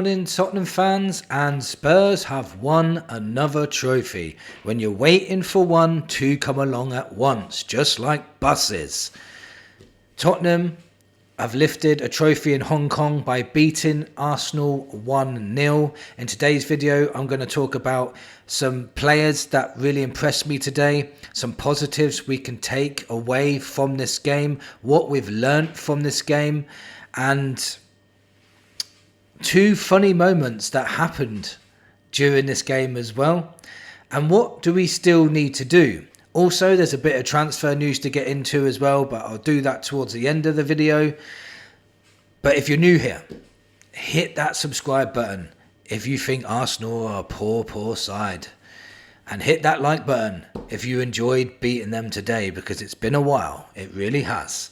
morning, Tottenham fans, and Spurs have won another trophy. When you're waiting for one, two come along at once, just like buses. Tottenham have lifted a trophy in Hong Kong by beating Arsenal 1-0. In today's video, I'm going to talk about some players that really impressed me today, some positives we can take away from this game, what we've learnt from this game, and two funny moments that happened during this game as well. And what do we still need to do? Also, there's a bit of transfer news to get into as well, but I'll do that towards the end of the video. But if you're new here, hit that subscribe button if you think Arsenal are a poor side. And hit that like button if you enjoyed beating them today, because it's been a while. It really has.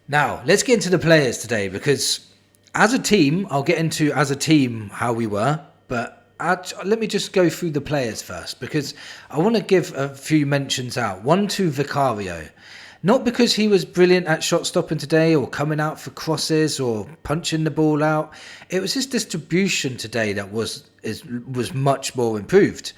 Now, let's get into the players today, because as a team, I'll get into as a team how we were, but let me just go through the players first, because I want to give a few mentions out. One to Vicario. Not because he was brilliant at shot stopping today or coming out for crosses or punching the ball out. It was his distribution today that was much more improved.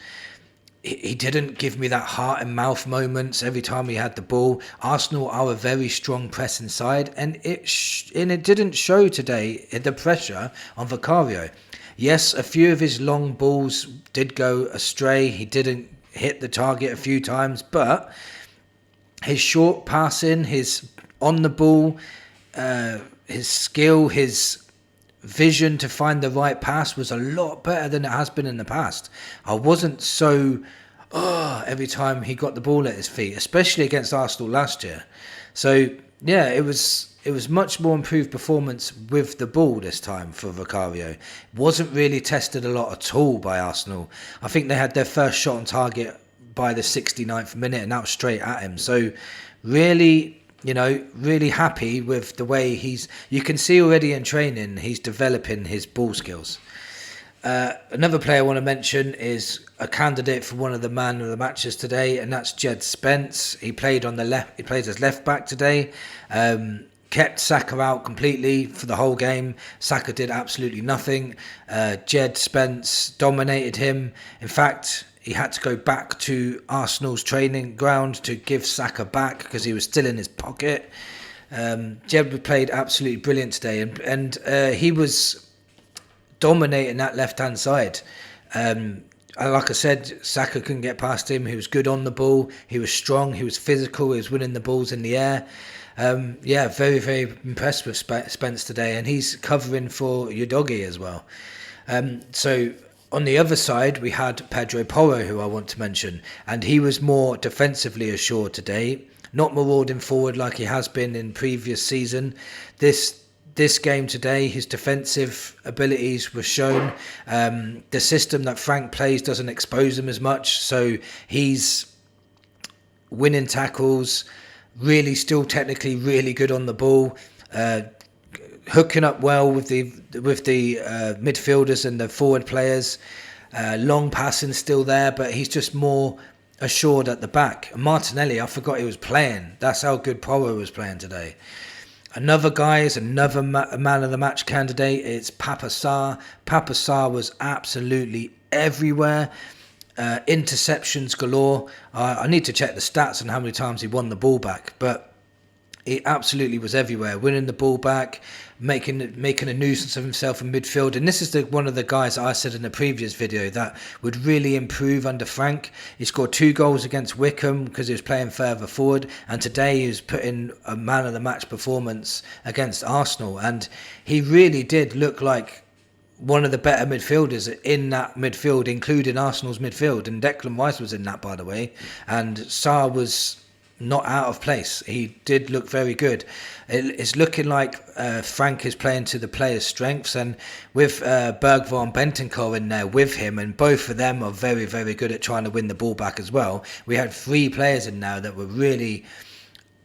He didn't give me that heart and mouth moments every time he had the ball. Arsenal are a very strong press inside, and it didn't show today the pressure on Vicario. Yes, a few of his long balls did go astray. He didn't hit the target a few times, but his short passing, his on the ball, his skill, his vision to find the right pass was a lot better than it has been in the past. I wasn't so every time he got the ball at his feet, especially against Arsenal last year. So yeah, it was much more improved performance with the ball this time for Vicario. Wasn't really tested a lot at all by Arsenal. I think they had their first shot on target by the 69th minute, and that was straight at him. So really, really happy with the way you can see already in training, he's developing his ball skills. Another player I want to mention is a candidate for one of the man of the matches today, and that's Jed Spence. He played on the left. He plays as left back today. Kept Saka out completely for the whole game. Saka did absolutely nothing. Jed Spence dominated him. In fact, he had to go back to Arsenal's training ground to give Saka back because he was still in his pocket. Jed played absolutely brilliant today, and he was dominating that left-hand side. Like I said, Saka couldn't get past him. He was good on the ball. He was strong. He was physical. He was winning the balls in the air. Very, very impressed with Spence today, and he's covering for Udogie as well. So on the other side, we had Pedro Porro, who I want to mention, and he was more defensively assured today, not marauding forward like he has been in previous season. This game today, his defensive abilities were shown. The system that Frank plays doesn't expose him as much, so he's winning tackles, really still technically really good on the ball, hooking up well with the midfielders and the forward players. Long passing still there, but he's just more assured at the back. Martinelli, I forgot he was playing. That's how good Porro was playing today. Another guy is another man of the match candidate. It's Papa Sarr. Papa Sarr was absolutely everywhere. Interceptions galore. I need to check the stats on how many times he won the ball back, but he absolutely was everywhere, winning the ball back, making a nuisance of himself in midfield. And this is one of the guys that I said in the previous video that would really improve under Frank. He scored 2 goals against Wickham because he was playing further forward, and today he was putting a man of the match performance against Arsenal, and he really did look like one of the better midfielders in that midfield, including Arsenal's midfield. And Declan Rice was in that, by the way, and Sarr was not out of place. He did look very good. It's looking like Frank is playing to the players' strengths, and with Bergvall and Bentancur in there with him, and both of them are very, very good at trying to win the ball back as well. We had 3 players in now that were really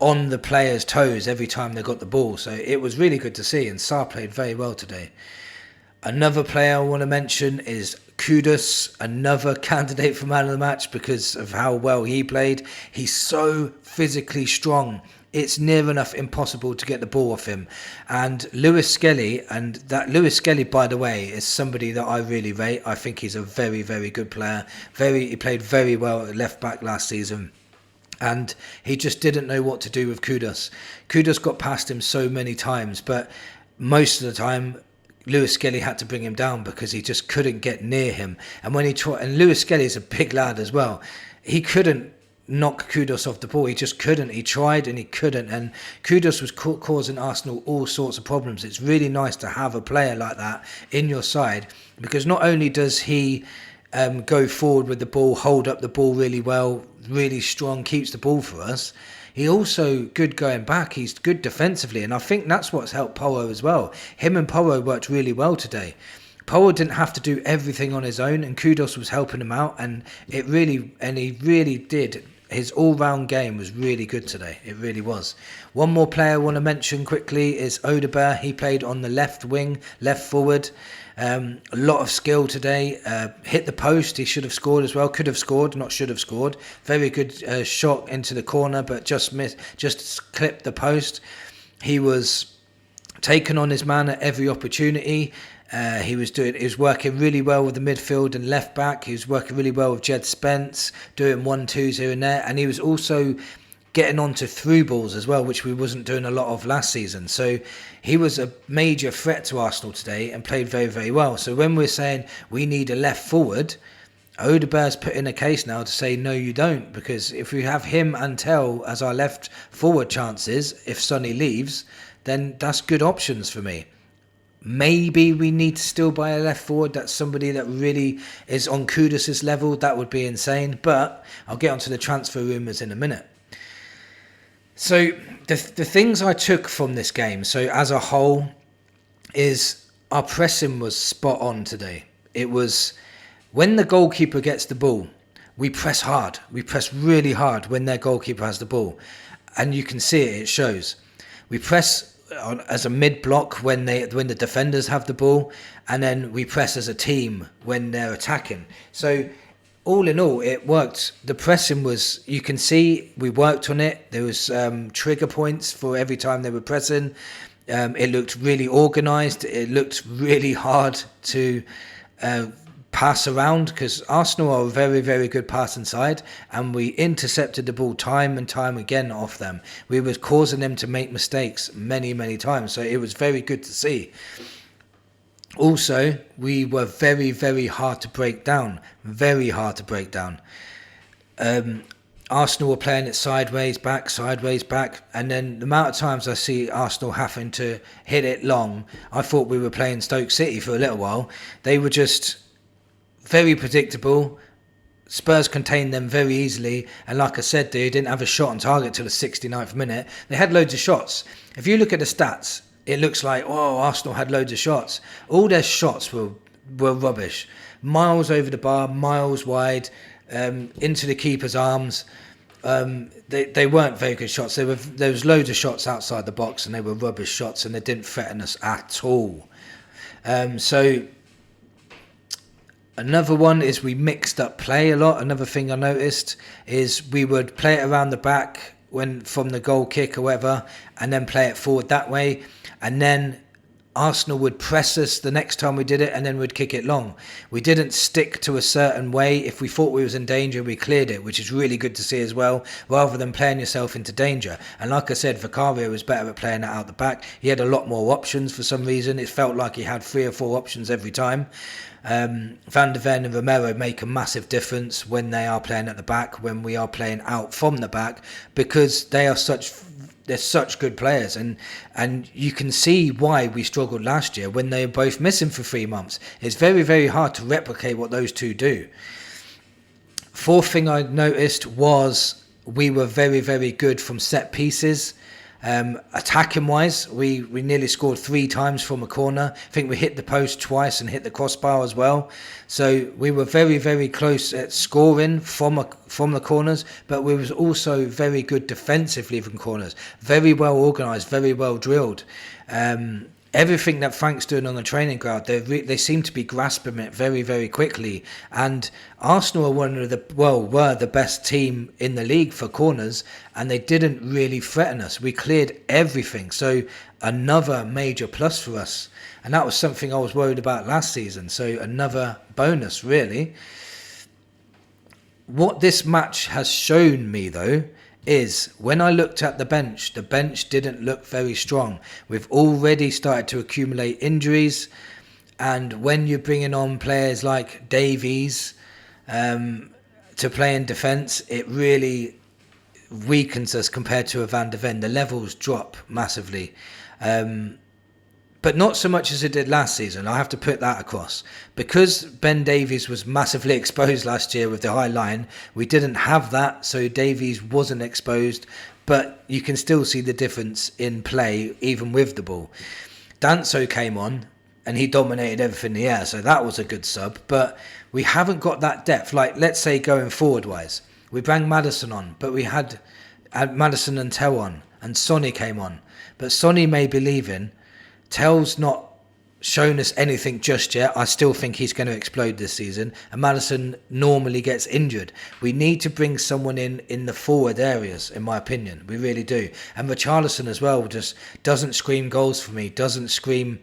on the players' toes every time they got the ball, so it was really good to see, and Sarr played very well today. Another player I want to mention is Kudus, another candidate for man of the match because of how well he played. He's so physically strong. it's near enough impossible to get the ball off him. And Lewis Skelly, by the way, is somebody that I really rate. I think he's a very, very good player. He played very well at left back last season. And he just didn't know what to do with Kudus. Kudus got past him so many times, but most of the time Lewis Skelly had to bring him down because he just couldn't get near him. And when he tried, and Lewis Skelly is a big lad as well, he couldn't knock Kudus off the ball. He just couldn't. He tried and he couldn't. And Kudus was causing Arsenal all sorts of problems. It's really nice to have a player like that in your side, because not only does he go forward with the ball, hold up the ball really well, really strong, keeps the ball for us, he also good going back. He's good defensively, and I think that's what's helped Porro as well. Him and Porro worked really well today. Porro didn't have to do everything on his own, and Kudus was helping him out, and he really did. His all-round game was really good today. It really was. One more player I want to mention quickly is Odegaard. He played on the left wing, left forward. A lot of skill today. Hit the post. He should have scored as well. Could have scored, not should have scored. Very good shot into the corner, but just missed. Just clipped the post. He was taken on his man at every opportunity. He was working really well with the midfield and left back. He was working really well with Jed Spence, doing 1-2s here and there, and he was also getting onto through balls as well, which we wasn't doing a lot of last season. So he was a major threat to Arsenal today and played very, very well. So when we're saying we need a left forward, Odegaard's put in a case now to say no, you don't, because if we have him and Tell as our left forward chances, if Sonny leaves, then that's good options for me. Maybe we need to still buy a left forward. That's somebody that really is on Kudus' level. That would be insane. But I'll get onto the transfer rumours in a minute. So the things I took from this game, so as a whole, is our pressing was spot on today. It was when the goalkeeper gets the ball, we press hard. We press really hard when their goalkeeper has the ball. And you can see it shows. We press as a mid block when the defenders have the ball, and then we press as a team when they're attacking. So all in all, it worked. The pressing was, you can see we worked on it. There was trigger points for every time they were pressing. It looked really organised. It looked really hard to pass around, because Arsenal are a very, very good passing side, and we intercepted the ball time and time again off them. We were causing them to make mistakes many, many times, so it was very good to see. Also, we were very, very hard to break down. Very hard to break down. Arsenal were playing it sideways back, and then the amount of times I see Arsenal having to hit it long, I thought we were playing Stoke City for a little while. They were just very predictable. Spurs contained them very easily, and like I said, they didn't have a shot on target till the 69th minute. They had loads of shots. If you look at the stats, it looks like, oh, Arsenal had loads of shots. All their shots were rubbish. Miles over the bar, miles wide, into the keeper's arms. They weren't very good shots. There was loads of shots outside the box, and they were rubbish shots, and they didn't threaten us at all. So another one is we mixed up play a lot. Another thing I noticed is we would play it around the back when from the goal kick or whatever, and then play it forward that way, and then Arsenal would press us the next time we did it, and then we'd kick it long. We didn't stick to a certain way. If we thought we was in danger, we cleared it, which is really good to see as well, rather than playing yourself into danger. And like I said, Vicario was better at playing it out the back. He had a lot more options for some reason. It felt like he had 3 or 4 options every time. Van der Ven and Romero make a massive difference when they are playing at the back, when we are playing out from the back, because they're such good players, and you can see why we struggled last year when they were both missing for 3 months. It's very, very hard to replicate what those two do. Fourth thing I noticed was we were very, very good from set pieces. Attacking wise, we nearly scored 3 times from a corner. I think we hit the post twice and hit the crossbar as well. So we were very, very close at scoring from the corners, but we was also very good defensively from corners. Very well organised, very well drilled. everything that Frank's doing on the training ground, they seem to be grasping it very, very quickly. And Arsenal were the best team in the league for corners, and they didn't really threaten us. We cleared everything. So another major plus for us. And that was something I was worried about last season. So another bonus, really. What this match has shown me, though, is when I looked at the bench didn't look very strong. We've already started to accumulate injuries, and when you're bringing on players like Davies to play in defence, it really weakens us compared to a Van de Ven. The levels drop massively. But not so much as it did last season. I have to put that across. Because Ben Davies was massively exposed last year with the high line, we didn't have that, so Davies wasn't exposed. But you can still see the difference in play, even with the ball. Danso came on, and he dominated everything in the air, so that was a good sub. But we haven't got that depth. Like, let's say going forward-wise, we brought Maddison on, but we had Maddison and Tell on, and Sonny came on. But Sonny may be leaving. Tell's not shown us anything just yet. I still think he's going to explode this season. And Maddison normally gets injured. We need to bring someone in the forward areas, in my opinion. We really do. And Richarlison as well just doesn't scream goals for me. Doesn't scream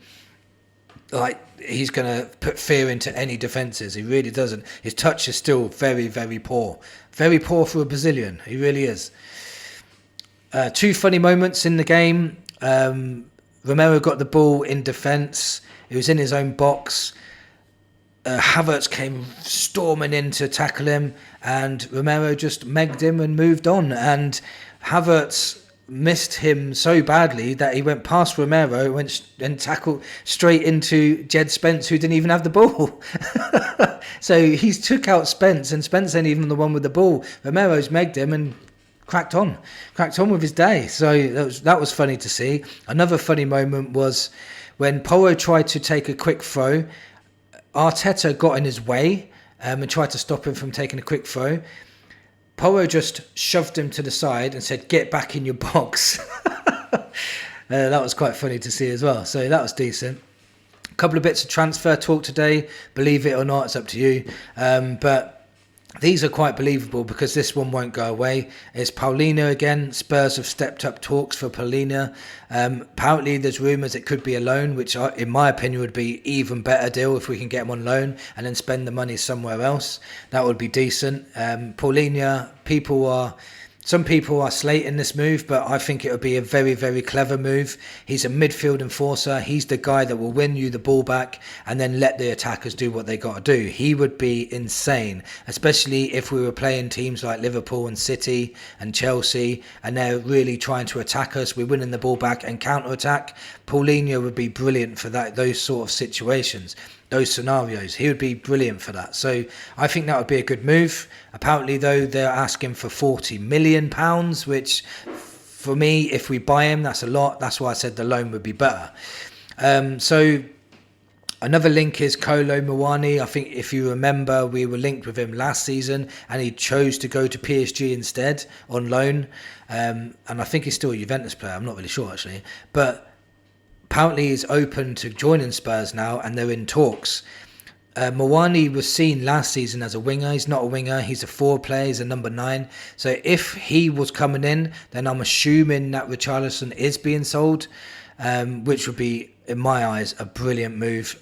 like he's going to put fear into any defences. He really doesn't. His touch is still very, very poor. Very poor for a Brazilian. He really is. Two funny moments in the game. Romero got the ball in defence. He was in his own box. Havertz came storming in to tackle him, and Romero just megged him and moved on. And Havertz missed him so badly that he went past Romero, went and tackled straight into Jed Spence, who didn't even have the ball. So he's took out Spence, and Spence ain't even the one with the ball. Romero's megged him and cracked on with his day. So that was funny to see. Another funny moment was when Poro tried to take a quick throw. Arteta got in his way and tried to stop him from taking a quick throw. Poro just shoved him to the side and said, "Get back in your box." That was quite funny to see as well. So that was decent. A couple of bits of transfer talk today. Believe it or not, it's up to you. But these are quite believable because this one won't go away. It's Paulinho again. Spurs have stepped up talks for Paulinho. Apparently there's rumours it could be a loan, which in my opinion would be even better deal if we can get him on loan and then spend the money somewhere else. That would be decent. Paulinho, some people are slating this move, but I think it would be a very, very clever move. He's a midfield enforcer. He's the guy that will win you the ball back and then let the attackers do what they got to do. He would be insane, especially if we were playing teams like Liverpool and City and Chelsea, and they're really trying to attack us. We're winning the ball back and counter-attack. Paulinho would be brilliant for those sort of situations. Those scenarios, he would be brilliant for that. So I think that would be a good move. Apparently though, they're asking for £40 million, which for me, if we buy him, that's a lot. That's why I said the loan would be better. So another link is Kolo Muani. I think if you remember, we were linked with him last season and he chose to go to PSG instead on loan. And I think he's still a Juventus player. I'm not really sure actually, but apparently he's open to joining Spurs now and they're in talks. Muani was seen last season as a winger. He's not a winger. He's a forward player. He's a number 9. So if he was coming in, then I'm assuming that Richarlison is being sold, which would be, in my eyes, a brilliant move.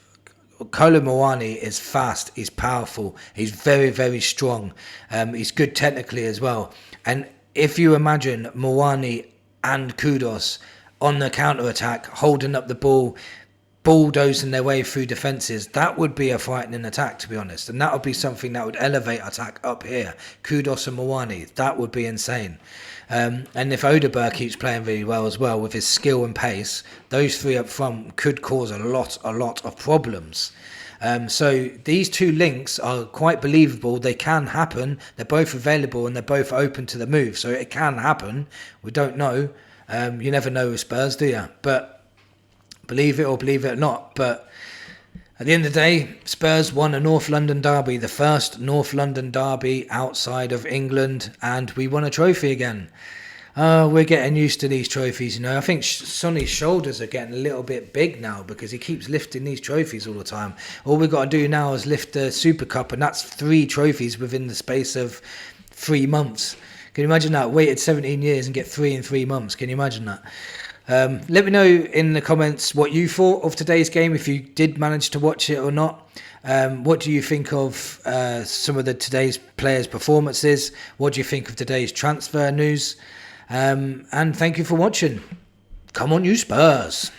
Kolo Muani is fast. He's powerful. He's very, very strong. He's good technically as well. And if you imagine Muani and Kudos on the counter-attack, holding up the ball, bulldozing their way through defences, that would be a frightening attack, to be honest. And that would be something that would elevate attack up here. Kudos and Muani, that would be insane. And if Odeberg keeps playing really well as well with his skill and pace, those three up front could cause a lot of problems. So these two links are quite believable. They can happen. They're both available and they're both open to the move. So it can happen. We don't know. You never know with Spurs, do you? But believe it or believe it or not. But at the end of the day, Spurs won a North London derby, the first North London derby outside of England, and we won a trophy again. We're getting used to these trophies, you know. I think Sonny's shoulders are getting a little bit big now because he keeps lifting these trophies all the time. All we've got to do now is lift the Super Cup, and that's 3 trophies within the space of 3 months. Can you imagine that? Waited 17 years and get 3 in 3 months. Can you imagine that? Let me know in the comments what you thought of today's game, if you did manage to watch it or not. What do you think of some of today's players' performances? What do you think of today's transfer news? And thank you for watching. Come on, you Spurs.